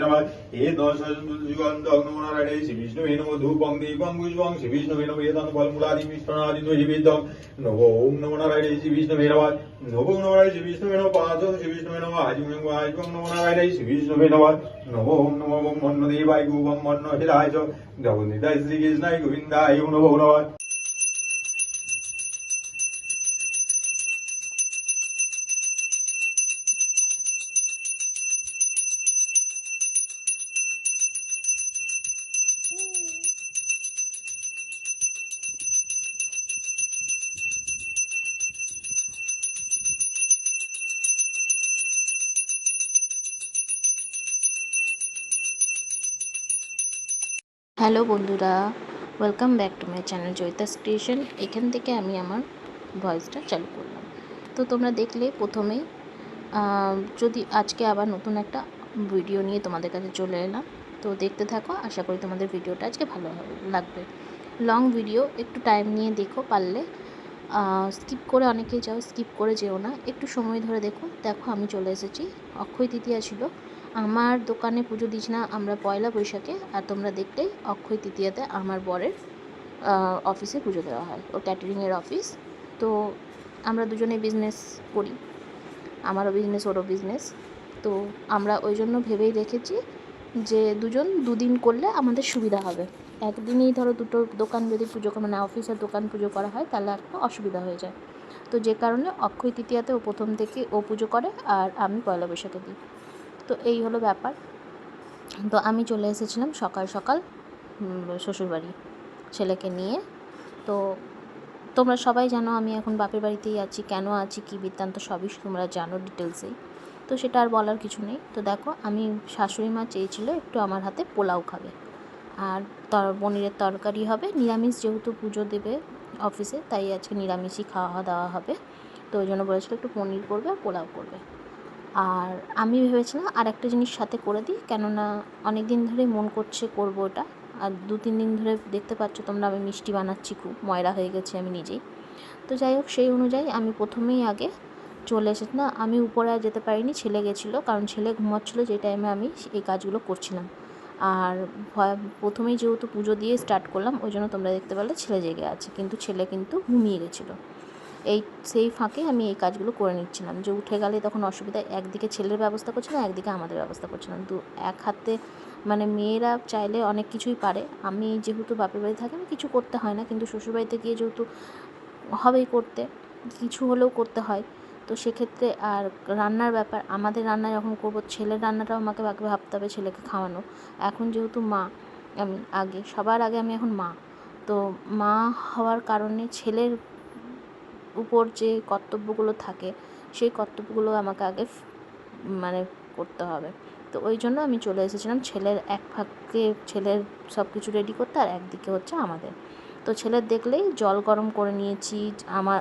नमः हे दशजुगन्धं नमो नारायणे श्री विष्णुवे नमो धूपं दीपं पुष्पं श्री विष्णुवे नमो एतं फलमूलादि मिष्टान्नादि नैवेद्यं नमो ओं नमो नारायणे श्री विष्णुवे नमः नमो ओं नमो नारायणे श्री विष्णुवे नमः पादं श्री विष्णुवे नमः आजिमं वाजिमं नमो नारायणे श्री विष्णुवे नमः नमो ओं नमो मन्मदेवाय गोवं मन्नहिराय च गोविन्दाय श्रीकृष्णाय गोविन्दाय नमो नमः। হ্যালো বন্ধুরা, welcome back to my channel Joyita's creation. এখান থেকে আমি আমার ভয়েসটা চালু করলাম। তো তোমরা দেখলে প্রথমেই, যদি আজকে আবার নতুন একটা ভিডিও নিয়ে তোমাদের কাছে চলে এলাম। তো দেখতে থাকো, আশা করি তোমাদের ভিডিওটা আজকে ভালো লাগবে। লং ভিডিও, একটু টাইম নিয়ে দেখো, পারলে স্কিপ করে অনেকেই যাও, স্কিপ করে যেও না, একটু সময় ধরে দেখো। আমি চলে এসেছি, অক্ষয় তৃতীয়া ছিল। আমার দোকানে পুজো দিস না আমরা পয়লা বৈশাখে, আর তোমরা দেখলেই অক্ষয় তৃতীয়াতে আমার বরের অফিসে পুজো দেওয়া হয়, ও ক্যাটারিংয়ের অফিস। তো আমরা দুজনে বিজনেস করি, আমারও বিজনেস ওরও বিজনেস। তো আমরা ওই জন্য ভেবেই রেখেছি যে দুদিন করলে আমাদের সুবিধা হবে। একদিনই ধরো দুটো দোকান যদি পুজো, মানে অফিসের দোকান পুজো করা হয়, তাহলে একটা অসুবিধা হয়ে যায়। তো যে কারণে অক্ষয় তৃতীয়াতে ও প্রথম থেকে ও পুজো করে, আর আমি পয়লা বৈশাখে দিই। তো এই হলো ব্যাপার। তো আমি চলে এসেছিলাম সকাল সকাল শ্বশুরবাড়ি ছেলেকে নিয়ে। তো তোমরা সবাই জানো আমি এখন বাপের বাড়িতেই আছি, কেন আছি, কী বৃত্তান্ত সবই তোমরা জানো ডিটেলসেই। তো সেটা আর বলার কিছু নেই। তো দেখো, আমি শাশুড়ি মা চেয়েছিল একটু আমার হাতে পোলাও খাবে, আর পনিরের তরকারি হবে, নিরামিষ যেহেতু পুজো দেবে অফিসে, তাই আজকে নিরামিষই খাওয়া দাওয়া হবে। তো ওই জন্য বলেছিল একটু পনির করবে আর পোলাও করবে। আর আমি ভেবেছিলাম আর একটা জিনিস সাথে করে দিই, কেননা অনেক দিন ধরে মন করছে করবো ওটা। আর 2-3 দিন ধরে দেখতে পাচ্ছ তোমরা আমি মিষ্টি বানাচ্ছি, খুব ময়রা হয়ে গেছে আমি নিজেই। তো যাই হোক, সেই অনুযায়ী আমি প্রথমেই আগে চলে এসেছি। না, আমি উপরে আর যেতে পারিনি, ছেলে গেছিলো, কারণ ছেলে ঘুমাচ্ছিলো যে টাইমে আমি এই কাজগুলো করছিলাম। আর প্রথমেই যেহেতু পুজো দিয়ে স্টার্ট করলাম, ওই জন্য তোমরা দেখতে পেলে ছেলে জেগে আছে, কিন্তু ছেলে কিন্তু ঘুমিয়ে গেছিলো। সেই ফাঁকে আমি এই কাজগুলো করে নিচ্ছিলাম, যে উঠে গেলে তখন অসুবিধা। একদিকে ছেলের ব্যবস্থা করছিলাম, একদিকে আমাদের ব্যবস্থা করছিলাম। এক হাতে, মানে মেয়েরা চাইলে অনেক কিছুই পারে। আমি যেহেতু বাপের বাড়ি থাকি, আমি কিছু করতে হয় না, কিন্তু শ্বশুরবাড়িতে গিয়ে যেহেতু হবেই করতে, কিছু হলেও করতে হয়। তো সেক্ষেত্রে আর রান্নার ব্যাপার, আমাদের রান্না যখন করবো, ছেলের রান্নাটাও আমাকে আগে ভাবতে হবে, ছেলেকে খাওয়ানো। এখন যেহেতু মা, আমি সবার আগে আমি এখন মা। তো মা হওয়ার কারণে ছেলের উপর যে কর্তব্যগুলো থাকে, সেই কর্তব্যগুলো আমাকে আগে মানে করতে হবে। তো ওই জন্য আমি চলে এসেছিলাম ছেলের এক ফাঁকে, ছেলের সব কিছু রেডি করতে, আর একদিকে হচ্ছে আমাদের। তো ছেলের দেখলেই জল গরম করে নিয়েছি, আমার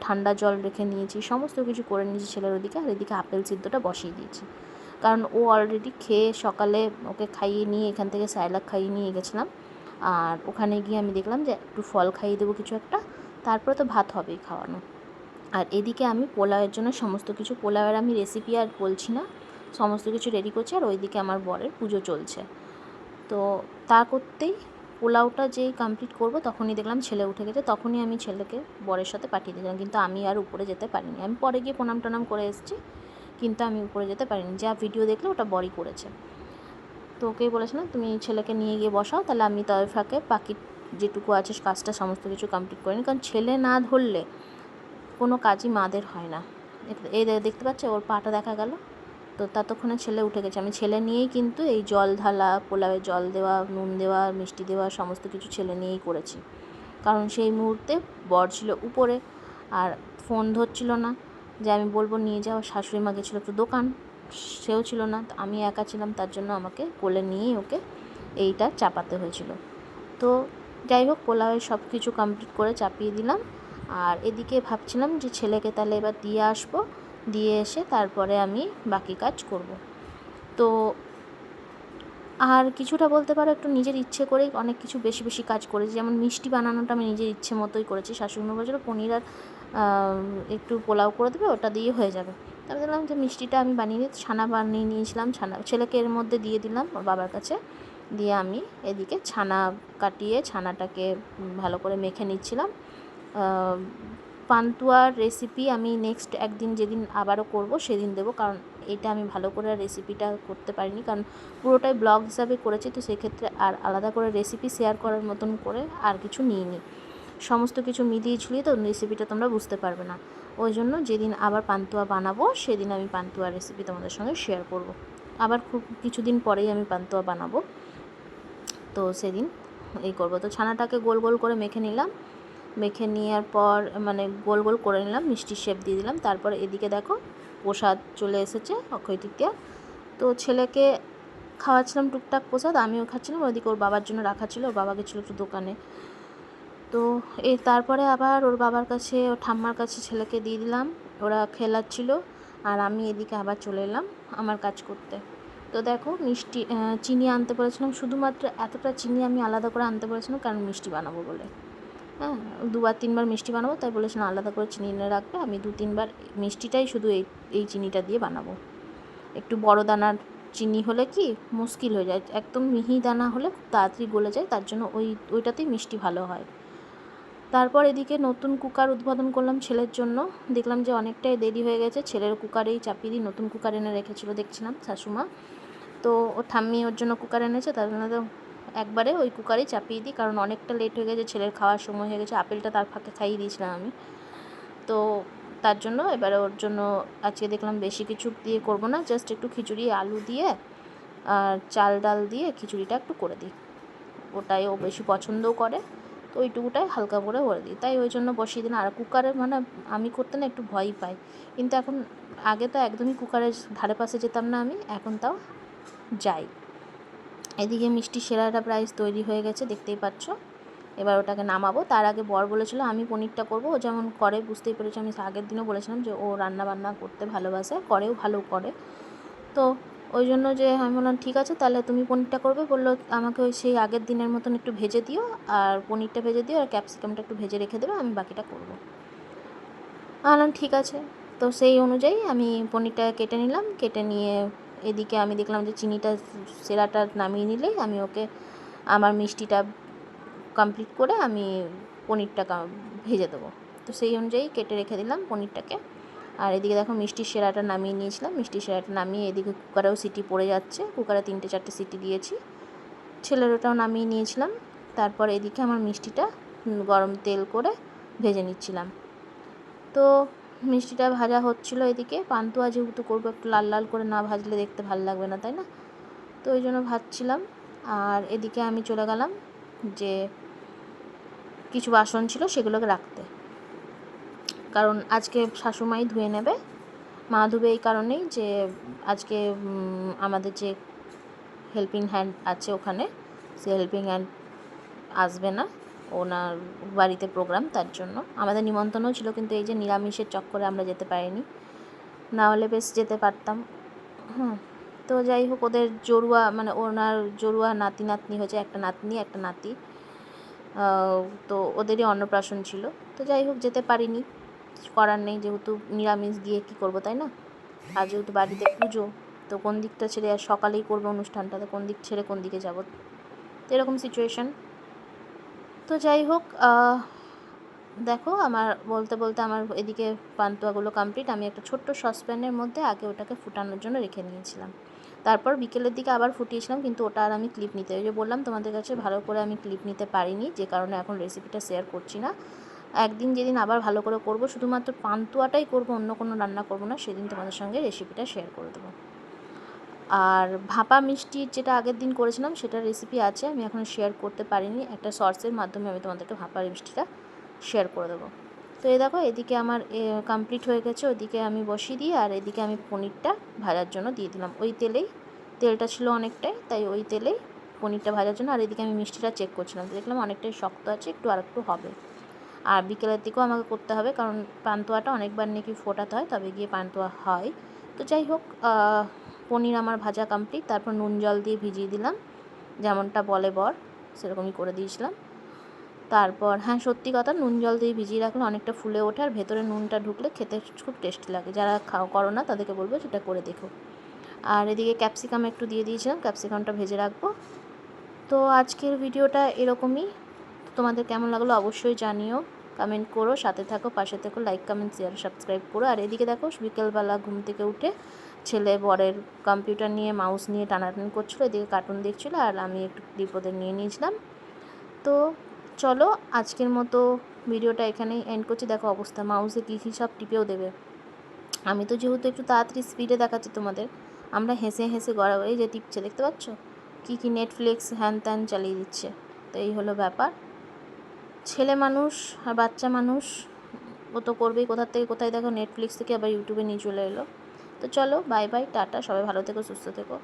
ঠান্ডা জল রেখে নিয়েছি, সমস্ত কিছু করে নিয়েছি ছেলের ওদিকে। আর এদিকে আপেল সিদ্ধটা বসিয়ে দিয়েছি, কারণ ও অলরেডি খেয়ে, সকালে ওকে খাইয়ে নিয়ে এখান থেকে সাইলাক খাইয়ে নিয়ে গেছিলাম। আর ওখানে গিয়ে আমি দেখলাম যে একটু ফল খাইয়ে দেবো কিছু একটা, তারপরে তো ভাত হবেই খাওয়ানো। আর এদিকে আমি পোলাওয়ের জন্য সমস্ত কিছু, পোলাওয়ের আমি রেসিপি আর বলছি না, সমস্ত কিছু রেডি করছি। আর ওইদিকে আমার বরের পুজো চলছে। তো তা করতেই পোলাওটা যেই কমপ্লিট করব, তখনই দেখলাম ছেলে উঠে গেছে। তখনই আমি ছেলেকে বরের সাথে পাঠিয়ে দিয়েছিলাম, কিন্তু আমি আর উপরে যেতে পারিনি। আমি পরে গিয়ে প্রণাম টনাম করে এসেছি, কিন্তু আমি উপরে যেতে পারিনি। যা ভিডিও দেখলে ওটা বরই করেছে। তো ওকেই বলেছিলাম তুমি ছেলেকে নিয়ে গিয়ে বসাও, তাহলে আমি তার ফাঁকে বাকি যেটুকু আছে কাজটা সমস্ত কিছু কমপ্লিট করে নিই। কারণ ছেলে না ধরলে কোনো কাজই মাদের হয় না। এই দেখতে পাচ্ছে, ওর পাটা দেখা গেল। তো ততক্ষণে ছেলে উঠে গেছে। আমি ছেলে নিয়েই কিন্তু এই জল ঢালা, পোলাওয়ে জল দেওয়া, নুন দেওয়া, মিষ্টি দেওয়া, সমস্ত কিছু ছেলে নিয়েই করেছি। কারণ সেই মুহূর্তে বর ছিল উপরে, আর ফোন ধরছিল না যে আমি বলবো নিয়ে যাও। শাশুড়ি মা গেছিলো একটু দোকান, সেও ছিল না। আমি একা ছিলাম, তার জন্য আমাকে কোলে নিয়েই ওকে এইটা চাপাতে হয়েছিল। তো যাই হোক, পোলাওয়ে সব কিছু কমপ্লিট করে চাপিয়ে দিলাম। আর এদিকে ভাবছিলাম যে ছেলেকে তাহলে এবার দিয়ে আসবো, দিয়ে এসে তারপরে আমি বাকি কাজ করব। তো আর কিছুটা বলতে পারো একটু নিজের ইচ্ছে করেই অনেক কিছু বেশি বেশি কাজ করেছি। যেমন মিষ্টি বানানোটা আমি নিজের ইচ্ছে মতোই করেছি। শাশুড়ি মা বলেছিল পনির আর একটু পোলাও করে দেবে, ওটা দিয়ে হয়ে যাবে। তারপর দেখলাম যে মিষ্টিটা আমি ছানা বানিয়ে নিয়েছিলাম, ছেলেকে এর মধ্যে দিয়ে দিলাম ওর বাবার কাছে, দিয়ে আমি এদিকে ছানা কাটিয়ে ছানাটাকে ভালো করে মেখে নিচ্ছিলাম। পান্তুয়ার রেসিপি আমি নেক্সট একদিন যেদিন আবারও করব সেদিন দেবো, কারণ এটা আমি ভালো করে রেসিপিটা করতে পারিনি, কারণ পুরোটাই ব্লগ হিসাবে করেছি, তো সেক্ষেত্রে আর আলাদা করে রেসিপি শেয়ার করার মতন করে আর কিছু নিইনি। সমস্ত কিছু মিলিয়ে ঝুলিয়ে তো রেসিপিটা তোমরা বুঝতে পারবে না। ওই জন্য যেদিন আবার পান্তুয়া বানাবো সেদিন আমি পান্তুয়ার রেসিপি তোমাদের সঙ্গে শেয়ার করব। আবার খুব কিছুদিন পরেই আমি পান্তুয়া বানাবো, তো সেদিন এই করব। তো ছানাটাকে গোল গোল করে মেখে নিলাম, মেখে নেওয়ার পর মানে গোল গোল করে নিলাম, মিষ্টির শেপ দিয়ে দিলাম। তারপর এদিকে দেখো প্রসাদ চলে এসেছে, অক্ষয় তৃতীয়া। তো ছেলেকে খাওয়াচ্ছিলাম টুকটাক প্রসাদ, আমিও খাচ্ছিলাম, ওইদিকে ওর বাবার জন্য রাখা ছিল, ওর বাবা গেছিলো একটু দোকানে। তো তারপরে আবার ওর বাবার কাছে, ওর ঠাম্মার কাছে ছেলেকে দিয়ে দিলাম, ওরা খেলাচ্ছিল, আর আমি এদিকে আবার চলে এলাম আমার কাজ করতে। তো দেখো মিষ্টি চিনি আনতে বলেছিলাম, শুধুমাত্র এতটা চিনি আমি আলাদা করে আনতে বলেছিলাম, কারণ মিষ্টি বানাবো বলে। হ্যাঁ, 2-3 বার মিষ্টি বানাবো, তাই বলেছিলাম আলাদা করে চিনি এনে রাখবে। আমি 2-3 বার মিষ্টিটাই শুধু এই চিনিটা দিয়ে বানাবো। একটু বড় দানার চিনি হলে কি মুশকিল হয়ে যায়, একদম মিহি দানা হলে খুব তাড়াতাড়ি গলে যায়, তার জন্য ওইটাতেই মিষ্টি ভালো হয়। তারপর এদিকে নতুন কুকার উদ্বোধন করলাম ছেলের জন্য, দেখলাম যে অনেকটাই দেরি হয়ে গেছে, ছেলের কুকারেই চাপিয়ে দিই, নতুন কুকার এনে রেখেছিল দেখছিলাম শাশুমা, তো ও ঠাম্মি ওর জন্য কুকার এনেছে, তার জন্য তো একবারে ওই কুকারেই চাপিয়ে দিই, কারণ অনেকটা লেট হয়ে গেছে, ছেলের খাওয়ার সময় হয়ে গেছে, আপেলটা তার ফাঁকে খাইয়ে দিয়েছিলাম আমি। তো তার জন্য এবারে ওর জন্য আজকে দেখলাম বেশি কিছু দিয়ে করব না, জাস্ট একটু খিচুড়ি আলু দিয়ে আর চাল ডাল দিয়ে খিচুড়িটা একটু করে দিই, ওটাই ও বেশি পছন্দও করে, তো ওইটুকুটাই হালকা করে দিই, তাই ওই জন্য বসিয়ে দিন। আর কুকারে মানে আমি করতে না একটু ভয়ই পাই, কিন্তু এখন আগে তো একদমই কুকারের ধারে পাশে যেতাম না আমি, এখন তাও যাই। এদিকে মিষ্টি সেরাটা প্রায় তৈরি হয়ে গেছে, দেখতেই পাচ্ছ। এবার ওটাকে নামাবো, তার আগে বর বলেছিল আমি পনিরটা করবো, ও যেমন করে বুঝতেই পেরেছি, আমি আগের দিনও বলেছিলাম যে ও রান্না বান্না করতে ভালোবাসে, করেও ভালো করে, তো ওই জন্য যে আমি বললাম ঠিক আছে তাহলে তুমি পনিরটা করবে, বললো আমাকে ওই সেই আগের দিনের মতন একটু ভেজে দিও, আর পনিরটা ভেজে দিও আর ক্যাপসিকামটা একটু ভেজে রেখে দেবে, আমি বাকিটা করবো। বললাম ঠিক আছে। তো সেই অনুযায়ী আমি পনিরটা কেটে নিলাম, কেটে নিয়ে এদিকে আমি দেখলাম যে চিনিটা সেরাটা নামিয়ে নিলেই আমি ওকে আমার মিষ্টিটা কমপ্লিট করে আমি পনিরটা ভেজে দেবো, তো সেই অনুযায়ী কেটে রেখে দিলাম পনিরটাকে। আর এদিকে দেখো মিষ্টির সেরাটা নামিয়ে নিয়েছিলাম, মিষ্টির সেরাটা নামিয়ে এদিকে কুকারেও সিটি পড়ে যাচ্ছে, কুকারে 3-4টে সিটি দিয়েছি, ছেলের ওটাও নামিয়ে নিয়েছিলাম। তারপর এদিকে আমার মিষ্টিটা গরম তেল করে ভেজে নিচ্ছিলাম। তো মিষ্টিটা ভাজা হচ্ছিলো, এদিকে পান্তুয়া যেহেতু করবো একটু লাল লাল করে না ভাজলে দেখতে ভালো লাগবে না, তাই না, তো ওই জন্য ভাজছিলাম। আর এদিকে আমি চলে গেলাম যে কিছু বাসন ছিল সেগুলোকে রাখতে, কারণ আজকে শাশুমাই ধুয়ে নেবে, মা ধুবে এই কারণেই যে আজকে আমাদের যে হেল্পিং হ্যান্ড আছে ওখানে, সে হেল্পিং হ্যান্ড আসবে না, ওনার বাড়িতে প্রোগ্রাম, তার জন্য আমাদের নিমন্ত্রণও ছিল, কিন্তু এই যে নিরামিষের চক্করে আমরা যেতে পারিনি, না হলে বেশ যেতে পারতাম। তো যাই হোক, ওদের জড়ুয়া মানে ওনার জড়ুয়া নাতি নাতনি হয়েছে, একটা নাতনি একটা নাতি, তো ওদেরই অন্নপ্রাশন ছিল, তো যাই হোক যেতে পারিনি, কিছু করার নেই, যেহেতু নিরামিষ গিয়ে কী করবো, তাই না, আর যেহেতু বাড়িতে পুজো, তো কোন দিকটা ছেড়ে, আর সকালেই করবো অনুষ্ঠানটা, তো কোন দিক ছেড়ে কোন দিকে যাবো, তো এরকম সিচুয়েশান। তো যাই হোক, দেখো আমার বলতে বলতে আমার এদিকে পান্তুয়াগুলো কমপ্লিট, আমি একটা ছোট্ট সসপ্যানের মধ্যে আগে ওটাকে ফুটানোর জন্য রেখে নিয়েছিলাম, তারপর বিকেলের দিকে আবার ফুটিয়েছিলাম, কিন্তু ওটা আর আমি ক্লিপ নিতে, ওই যে বললাম তোমাদের কাছে ভালো করে আমি ক্লিপ নিতে পারিনি, যে কারণে এখন রেসিপিটা শেয়ার করছি না। একদিন যেদিন আবার ভালো করে করব, শুধুমাত্র পান্তুয়াটাই করব, অন্য কোনো রান্না করব না, সেদিন তোমাদের সঙ্গে রেসিপিটা শেয়ার করে দেবো। আর ভাপা মিষ্টির যেটা আগের দিন করেছিলাম সেটার রেসিপি আছে, আমি এখন শেয়ার করতে পারিনি, একটা শর্টসের মাধ্যমে আমি তোমাদেরকে ভাপা মিষ্টিটা শেয়ার করে দেবো। তো এই দেখো এদিকে আমার কমপ্লিট হয়ে গেছে, ওইদিকে আমি বসিয়ে দিই, আর এদিকে আমি পনিরটা ভাজার জন্য দিয়ে দিলাম ওই তেলেই, তেলটা ছিল অনেকটাই, তাই ওই তেলেই পনিরটা ভাজার জন্য। আর এদিকে আমি মিষ্টিটা চেক করছিলাম, দেখলাম অনেকটাই শক্ত আছে, একটু হবে। আর বিকেলের দিকেও আমাকে করতে হবে, কারণ পান্তুয়াটা অনেকবার নাকি ফোটাতে হয় তবে গিয়ে পান্তুয়া হয়। তো যাই হোক, পনির আমার ভাজা কমপ্লিট, তারপর নুন জল দিয়ে ভিজিয়ে দিলাম, যেমনটা বলে বর সেরকমই করে দিয়েছিলাম। তারপর হ্যাঁ, সত্যি কথা, নুন জল দিয়ে ভিজিয়ে রাখলে অনেকটা ফুলে ওঠে, আর ভেতরে নুনটা ঢুকলে খেতে খুব টেস্টি লাগে। যারা করো না তাদেরকে বলবো সেটা করে দেখো। আর এদিকে ক্যাপসিকাম একটু দিয়ে দিয়েছিলাম, ক্যাপসিকামটা ভেজে রাখবো। তো আজকের ভিডিওটা এরকমই। তোমাদের কেমন লাগলো অবশ্যই জানিও, কমেন্ট করো, সাথে থাকো, পাশে থেকো, লাইক কমেন্ট শেয়ার সাবস্ক্রাইব করো। আর এদিকে দেখো বিকেলবেলা ঘুম থেকে উঠে ছেলে বরের কম্পিউটার নিয়ে মাউস নিয়ে টানাটানি করছিলো, এদিকে কার্টুন দেখছিলো, আর আমি একটু ক্লিপ ওদের নিয়ে নিয়েছিলাম। তো চলো আজকের মতো ভিডিওটা এখানেই এন্ড করছি। দেখো অবস্থা, মাউসে কী কী সব টিপেও দেবে। আমি তো যেহেতু একটু তাড়াতাড়ি স্পিডে দেখাচ্ছি তোমাদের, আমরা হেসে হেসে গড়া এই যে টিপছে, দেখতে পাচ্ছ কী কী নেটফ্লিক্স হ্যান ত্যান চালিয়ে দিচ্ছে। তো এই হলো ব্যাপার। ছেলে মানুষ আর বাচ্চা মানুষ, ও তো করবেই, কোথার থেকে কোথায় দেখো নেটফ্লিক্স থেকে আবার ইউটিউবে নিয়ে চলে এলো। তো চলো বাই বাই, টাটা, সবাই ভালো থেকো, সুস্থ থেকো।